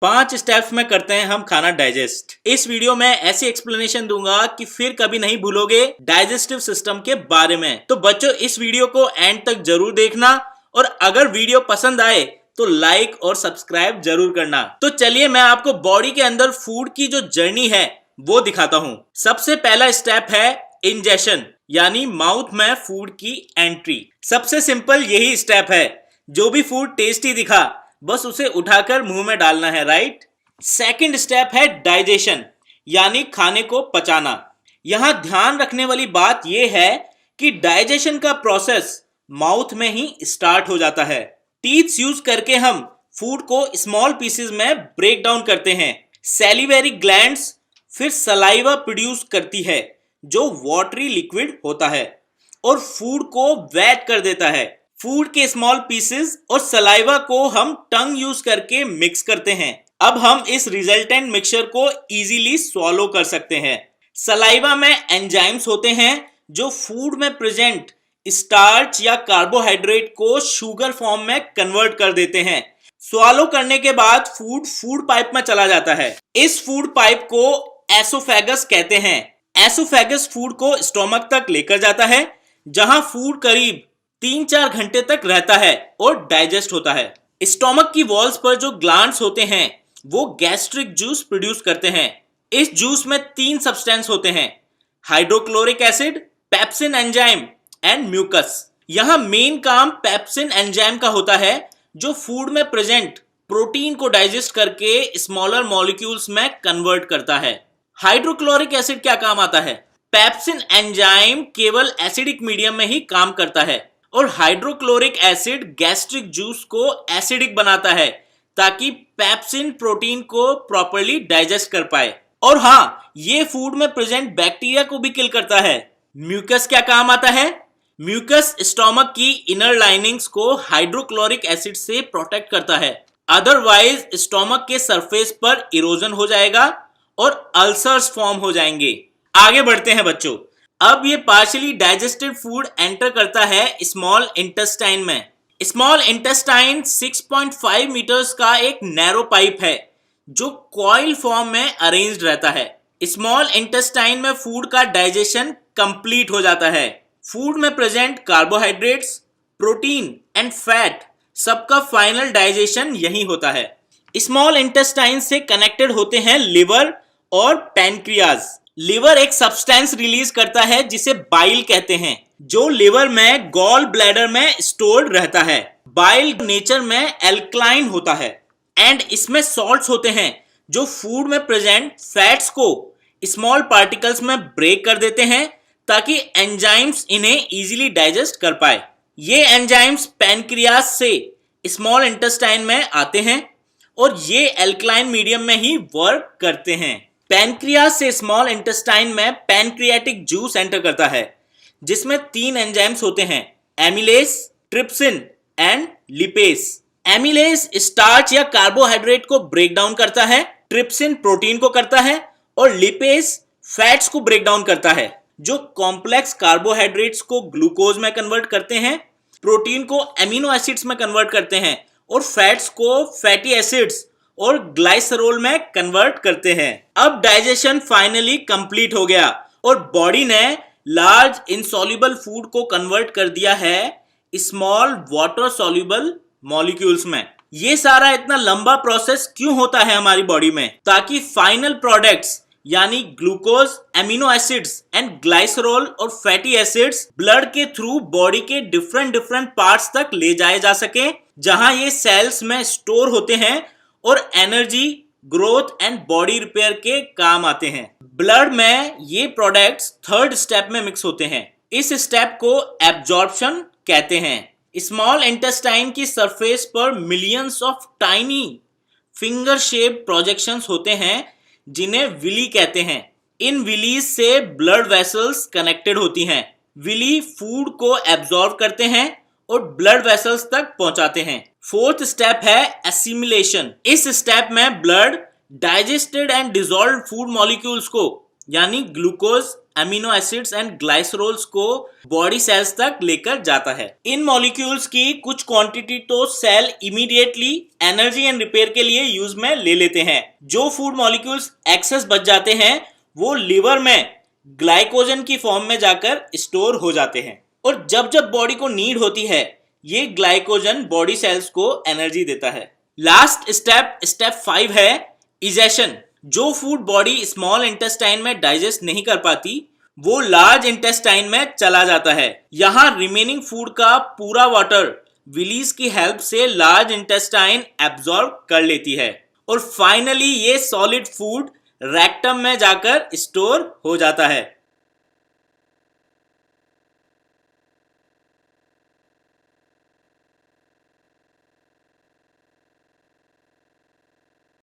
5 steps में करते हैं हम खाना डाइजेस्ट। इस वीडियो में ऐसी एक्सप्लेनेशन दूंगा कि फिर कभी नहीं भूलोगे डाइजेस्टिव सिस्टम के बारे में। तो बच्चों इस वीडियो को एंड तक जरूर देखना और अगर वीडियो पसंद आए तो लाइक और सब्सक्राइब जरूर करना। तो चलिए मैं आपको बॉडी के अंदर फूड की जो जर्नी है वो दिखाता हूँ। सबसे पहला स्टेप है इंजेशन, यानी माउथ में फूड की एंट्री। सबसे सिंपल यही स्टेप है। जो भी फूड टेस्टी दिखा बस उसे उठाकर मुंह में डालना है, राइट। सेकंड स्टेप है डाइजेशन, यानी खाने को पचाना। यहां ध्यान रखने वाली बात यह है कि डाइजेशन का प्रोसेस माउथ में ही स्टार्ट हो जाता है। टीथ यूज करके हम फूड को स्मॉल पीसेस में ब्रेक डाउन करते हैं। सैलिवरी ग्लैंड्स फिर सलाइवा प्रोड्यूस करती है जो वाटरी लिक्विड होता है और फूड को वेट कर देता है। फूड के स्मॉल पीसेस और सलाइवा को हम टंग यूज करके मिक्स करते हैं। अब हम इस रिजल्टेंट मिक्सचर को इजीली स्वॉलो कर सकते हैं। सलाइवा में एंजाइम्स होते हैं जो फूड में प्रेजेंट स्टार्च या कार्बोहाइड्रेट को शुगर फॉर्म में कन्वर्ट कर देते हैं। स्वॉलो करने के बाद फूड पाइप में चला जाता है। इस फूड पाइप को एसोफेगस कहते हैं। एसोफेगस फूड को स्टोमक तक लेकर जाता है जहां फूड करीब 3-4 घंटे तक रहता है और डाइजेस्ट होता है। स्टोमक की वॉल्स पर जो ग्लैंड्स होते हैं वो गैस्ट्रिक जूस प्रोड्यूस करते हैं। इस जूस में 3 सब्सटेंस होते हैं, hydrochloric acid, pepsin enzyme and mucus. यहां मेन काम पेप्सिन एंजाइम का होता है जो फूड में प्रेजेंट प्रोटीन को डाइजेस्ट करके स्मॉलर मॉलिक्यूल्स में कन्वर्ट करता है। हाइड्रोक्लोरिक एसिड क्या काम आता है? पेप्सिन एंजाइम केवल एसिडिक मीडियम में ही काम करता है और हाइड्रोक्लोरिक एसिड गैस्ट्रिक जूस को एसिडिक बनाता है ताकि पेप्सिन प्रोटीन को प्रॉपर्ली डाइजेस्ट कर पाए। और हाँ, ये फूड में प्रेजेंट बैक्टीरिया को भी किल करता है। म्यूकस क्या काम आता है? म्यूकस स्टोमक की इनर लाइनिंग्स को हाइड्रोक्लोरिक एसिड से प्रोटेक्ट करता है, अदरवाइज स्टोमक के सरफेस पर इरोजन हो जाएगा और अल्सर्स फॉर्म हो जाएंगे। आगे बढ़ते हैं बच्चों। अब ये पार्शियली डाइजेस्टेड फूड एंटर करता है स्मॉल इंटेस्टाइन में। स्मॉल इंटेस्टाइन 6.5 मीटर्स का एक नैरो पाइप है जो कॉइल फॉर्म में अरेंज्ड रहता है। स्मॉल इंटेस्टाइन में फूड का डाइजेशन कंप्लीट हो जाता है। फूड में present carbohydrates, protein and fat सबका फाइनल डाइजेशन यही होता है। स्मॉल इंटेस्टाइन से कनेक्टेड होते हैं लिवर और पैनक्रियाज। लिवर एक सब्सटेंस रिलीज करता है जिसे बाइल कहते हैं, जो लिवर में गॉल ब्लैडर में स्टोर्ड रहता है। बाइल नेचर में एल्कलाइन होता है एंड इसमें सॉल्ट्स होते हैं जो फूड में प्रेजेंट फैट्स को स्मॉल पार्टिकल्स में ब्रेक कर देते हैं ताकि एंजाइम्स इन्हें इजीली डाइजेस्ट कर पाए। ये एंजाइम्स पैनक्रियाज से स्मॉल इंटेस्टाइन में आते हैं और ये एल्कलाइन मीडियम में ही वर्क करते हैं। पैनक्रियाज से स्मॉल इंटेस्टाइन में पैनक्रियाटिक जूस एंटर करता है जिसमें 3 एंजाइम्स होते हैं, amylase, trypsin and lipase. Amylase starch या कार्बोहाइड्रेट को ब्रेक डाउन करता है, ट्रिप्सिन प्रोटीन को करता है और लिपेस फैट्स को ब्रेक डाउन करता है जो कॉम्प्लेक्स कार्बोहाइड्रेट्स को ग्लूकोज में कन्वर्ट करते हैं, प्रोटीन को एमिनो एसिड्स में कन्वर्ट करते हैं और फैट्स को फैटी एसिड्स और ग्लाइसरोल में कन्वर्ट करते हैं। अब डाइजेशन फाइनली कंप्लीट हो गया और बॉडी ने लार्ज इनसॉल्युबल फूड को कन्वर्ट कर दिया है स्मॉल वाटर सॉल्युबल मॉलिक्यूल्स में। ये सारा इतना लंबा प्रोसेस क्यों होता है हमारी बॉडी में? ताकि फाइनल प्रोडक्ट्स यानी glucose, amino acids and glycerol और फैटी एसिड्स ब्लड के थ्रू बॉडी के डिफरेंट पार्ट्स तक ले जाए जा सके, जहां ये सेल्स में स्टोर होते हैं और energy, growth and body repair के काम आते हैं। ब्लड में ये प्रोडक्ट्स 3rd स्टेप में मिक्स होते हैं। इस स्टेप को एब्जॉर्प्शन कहते हैं। स्मॉल इंटेस्टाइन की सरफेस पर millions of tiny finger shape projections होते हैं जिन्हें विली कहते हैं। इन विलीज से ब्लड वेसल्स कनेक्टेड होती हैं। विली फूड को एब्जॉर्ब करते हैं और ब्लड वेसल्स तक पहुंचाते हैं। 4th स्टेप है एसिमिलेशन। इस स्टेप में blood digested and dissolved food molecules को यानी glucose, amino acids and glycerols को बॉडी सेल्स तक लेकर जाता है। इन मॉलिक्यूल्स की कुछ क्वांटिटी तो cell immediately energy and repair के लिए यूज में ले लेते हैं। जो फूड मॉलिक्यूल्स एक्सेस बच जाते हैं वो लिवर में ग्लाइकोजन की फॉर्म में जाकर स्टोर हो जाते हैं और जब जब बॉडी को नीड होती है ये ग्लाइकोजन बॉडी सेल्स को एनर्जी देता है। लास्ट स्टेप 5 है इजेशन। जो फूड बॉडी स्मॉल इंटेस्टाइन में डाइजेस्ट नहीं कर पाती वो लार्ज इंटेस्टाइन में चला जाता है। यहाँ रिमेनिंग फूड का पूरा वाटर विलीज की हेल्प से लार्ज इंटेस्टाइन एब्जॉर्ब कर लेती है और फाइनली ये सॉलिड फूड रेक्टम में जाकर स्टोर हो जाता है।